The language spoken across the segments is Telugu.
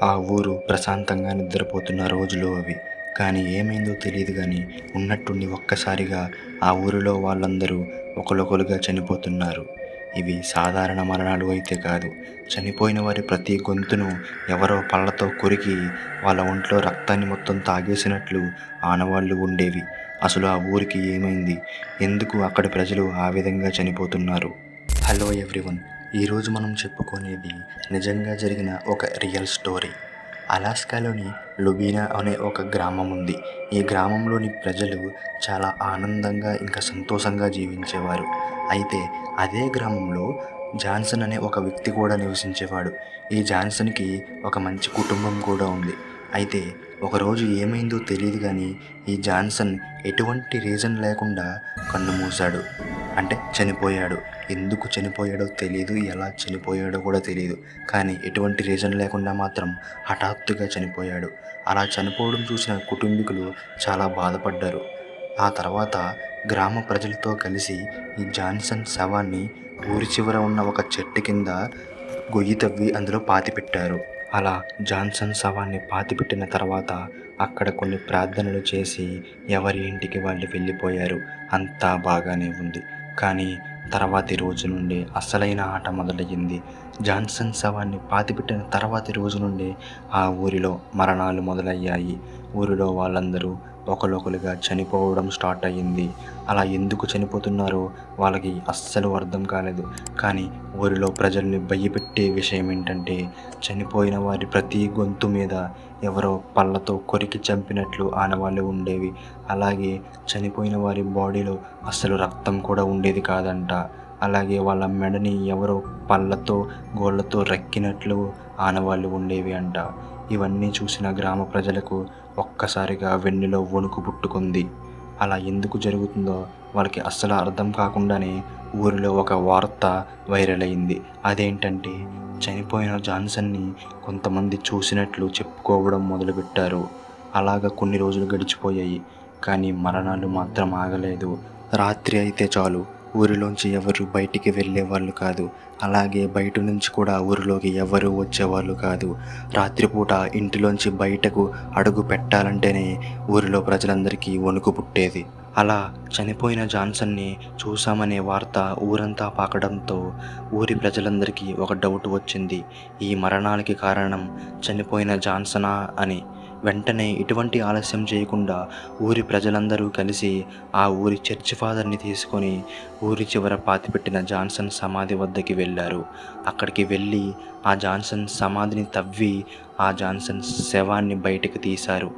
ఆ ఊరు ప్రశాంతంగా నిద్రపోతున్న రోజులు అవి. కానీ ఏమైందో తెలీదు గానీ, ఉన్నట్టుండి ఒక్కసారిగా ఆ ఊరిలో వాళ్ళందరూ ఒకళ్ళొకలుగా చనిపోతున్నారు. ఇవి సాధారణ మరణాలు అయితే కాదు. చనిపోయిన వారి ప్రతి గొంతును ఎవరో పళ్ళతో కొరికి వాళ్ళ ఒంట్లో రక్తాన్ని మొత్తం తాగేసినట్లు ఆనవాళ్లు ఉండేవి. అసలు ఆ ఊరికి ఏమైంది? ఎందుకు అక్కడి ప్రజలు ఆ విధంగా చనిపోతున్నారు? Hello everyone. ఈరోజు మనం చెప్పుకునేది నిజంగా జరిగిన ఒక రియల్ స్టోరీ. అలాస్కాలోని లుబీనా అనే ఒక గ్రామం ఉంది. ఈ గ్రామంలోని ప్రజలు చాలా ఆనందంగా ఇంకా సంతోషంగా జీవించేవారు. అయితే అదే గ్రామంలో జాన్సన్ అనే ఒక వ్యక్తి కూడా నివసించేవాడు. ఈ జాన్సన్కి ఒక మంచి కుటుంబం కూడా ఉంది. అయితే ఒకరోజు ఏమైందో తెలియదు కానీ ఈ జాన్సన్ ఎటువంటి రీజన్ లేకుండా కన్ను మూశాడు. అంటే చనిపోయాడు. ఎందుకు చనిపోయాడో తెలీదు, ఎలా చనిపోయాడో కూడా తెలియదు. కానీ ఎటువంటి రీజన్ లేకుండా మాత్రం హఠాత్తుగా చనిపోయాడు. అలా చనిపోవడం చూసిన కుటుంబీకులు చాలా బాధపడ్డారు. ఆ తర్వాత గ్రామ ప్రజలతో కలిసి ఈ జాన్సన్ శవాన్ని ఊరి చివర ఉన్న ఒక చెట్టు కింద గొయ్యి తవ్వి అందులో పాతిపెట్టారు. అలా జాన్సన్ శవాన్ని పాతిపెట్టిన తర్వాత అక్కడ కొన్ని ప్రార్థనలు చేసి ఎవరి ఇంటికి వాళ్ళు వెళ్ళిపోయారు. అంతా బాగానే ఉంది. కానీ తర్వాతి రోజు నుండి అసలైన ఆట మొదలయ్యింది. జాన్సన్ శవాన్ని పాతిపెట్టిన తర్వాతి రోజు నుండి ఆ ఊరిలో మరణాలు మొదలయ్యాయి. ఊరిలో వాళ్ళందరూ ఒకరొకరుగా చనిపోవడం స్టార్ట్ అయ్యింది. అలా ఎందుకు చనిపోతున్నారో వాళ్ళకి అస్సలు అర్థం కాలేదు. కానీ ఊరిలో ప్రజల్ని భయపెట్టే విషయం ఏంటంటే చనిపోయిన వారి ప్రతి గొంతు మీద ఎవరో పళ్ళతో కొరికి చంపినట్లు ఆనవాళ్ళు ఉండేవి. అలాగే చనిపోయిన వారి బాడీలో అస్సలు రక్తం కూడా ఉండేది కాదంట. అలాగే వాళ్ళ మెడని ఎవరో పళ్ళతో గోళ్ళతో రక్కినట్లు ఆనవాళ్ళు ఉండేవి అంట. ఇవన్నీ చూసిన గ్రామ ప్రజలకు ఒక్కసారిగా వెన్నులో వణుకు పుట్టుకుంది. అలా ఎందుకు జరుగుతుందో వాళ్ళకి అస్సలు అర్థం కాకుండానే ఊరిలో ఒక వార్త వైరల్ అయింది. అదేంటంటే చనిపోయిన జాన్సన్ని కొంతమంది చూసినట్లు చెప్పుకోవడం మొదలుపెట్టారు. అలాగ కొన్ని రోజులు గడిచిపోయాయి. కానీ మరణాలు మాత్రం ఆగలేదు. రాత్రి అయితే చాలు ఊరిలోంచి ఎవరు బయటికి వెళ్ళేవాళ్ళు కాదు. అలాగే బయట నుంచి కూడా ఊరిలోకి ఎవరు వచ్చేవాళ్ళు కాదు. రాత్రిపూట ఇంటిలోంచి బయటకు అడుగు పెట్టాలంటేనే ఊరిలో ప్రజలందరికీ వణుకు పుట్టేది. అలా చనిపోయిన జాన్సన్ని చూశామనే వార్త ఊరంతా పాకడంతో ఊరి ప్రజలందరికీ ఒక డౌట్ వచ్చింది. ఈ మరణాలకి కారణం చనిపోయిన జాన్సనా అని. వెంటనే ఎటువంటి ఆలస్యం చేయకుండా ఊరి ప్రజలందరూ కలిసి ఆ ఊరి చర్చి ఫాదర్ని తీసుకొని ఊరి చివర పాతిపెట్టిన జాన్సన్ సమాధి వద్దకి వెళ్ళారు. అక్కడికి వెళ్ళి ఆ జాన్సన్ సమాధిని తవ్వి ఆ జాన్సన్ శవాన్ని బయటకు తీశారు.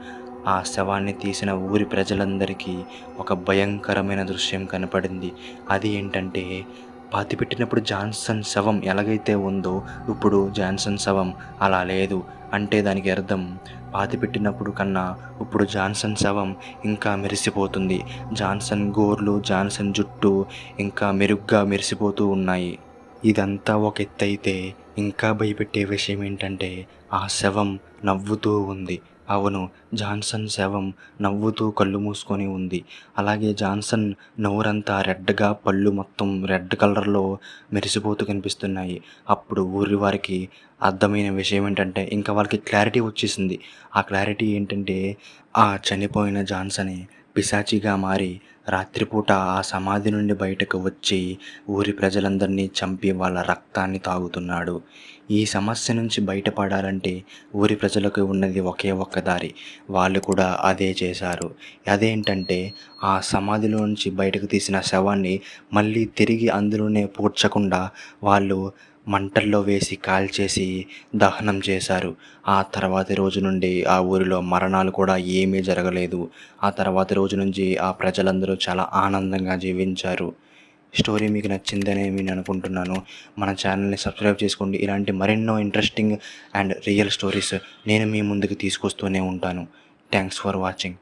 ఆ శవాన్ని తీసిన ఊరి ప్రజలందరికీ ఒక భయంకరమైన దృశ్యం కనపడింది. అది ఏంటంటే పాతిపెట్టినప్పుడు జాన్సన్ శవం ఎలాగైతే ఉందో ఇప్పుడు జాన్సన్ శవం అలా లేదు. అంటే దానికి అర్థం పాతిపెట్టినప్పుడు కన్నా ఇప్పుడు జాన్సన్ శవం ఇంకా మెరిసిపోతుంది. జాన్సన్ గోర్లు, జాన్సన్ జుట్టు ఇంకా మెరుగ్గా మెరిసిపోతూ ఉన్నాయి. ఇదంతా ఒక ఎత్తైతే ఇంకా భయపెట్టే విషయం ఏంటంటే ఆ శవం నవ్వుతూ ఉంది. అవును, జాన్సన్ శవం నవ్వుతూ కళ్ళు మూసుకొని ఉంది. అలాగే జాన్సన్ నోరంతా రెడ్గా, పళ్ళు మొత్తం రెడ్ కలర్లో మెరిసిపోతూ కనిపిస్తున్నాయి. అప్పుడు ఊరి వారికి అర్థమైన విషయం ఏంటంటే ఇంకా వాళ్ళకి క్లారిటీ వచ్చేసింది. ఆ క్లారిటీ ఏంటంటే ఆ చనిపోయిన జాన్సనే పిశాచిగా మారి రాత్రిపూట ఆ సమాధి నుండి బయటకు వచ్చి ఊరి ప్రజలందరినీ చంపి వాళ్ళ రక్తాన్ని తాగుతున్నాడు. ఈ సమస్య నుంచి బయటపడాలంటే ఊరి ప్రజలకు ఉన్నది ఒకే ఒక్క దారి. వాళ్ళు కూడా అదే చేశారు. అదేంటంటే ఆ సమాధిలోంచి బయటకు తీసిన శవాన్ని మళ్ళీ తిరిగి అందులోనే పూడ్చకుండా వాళ్ళు మంటల్లో వేసి కాల్చేసి దహనం చేశారు. ఆ తర్వాతి రోజు నుండి ఆ ఊరిలో మరణాలు కూడా ఏమీ జరగలేదు. ఆ తర్వాతి రోజు నుంచి ఆ ప్రజలందరూ చాలా ఆనందంగా జీవించారు. స్టోరీ మీకు నచ్చిందనే నేను అనుకుంటున్నాను. మన ఛానల్ని సబ్స్క్రైబ్ చేసుకోండి. ఇలాంటి మరెన్నో ఇంట్రెస్టింగ్ అండ్ రియల్ స్టోరీస్ నేను మీ ముందుకు తీసుకొస్తూనే ఉంటాను. Thanks for watching.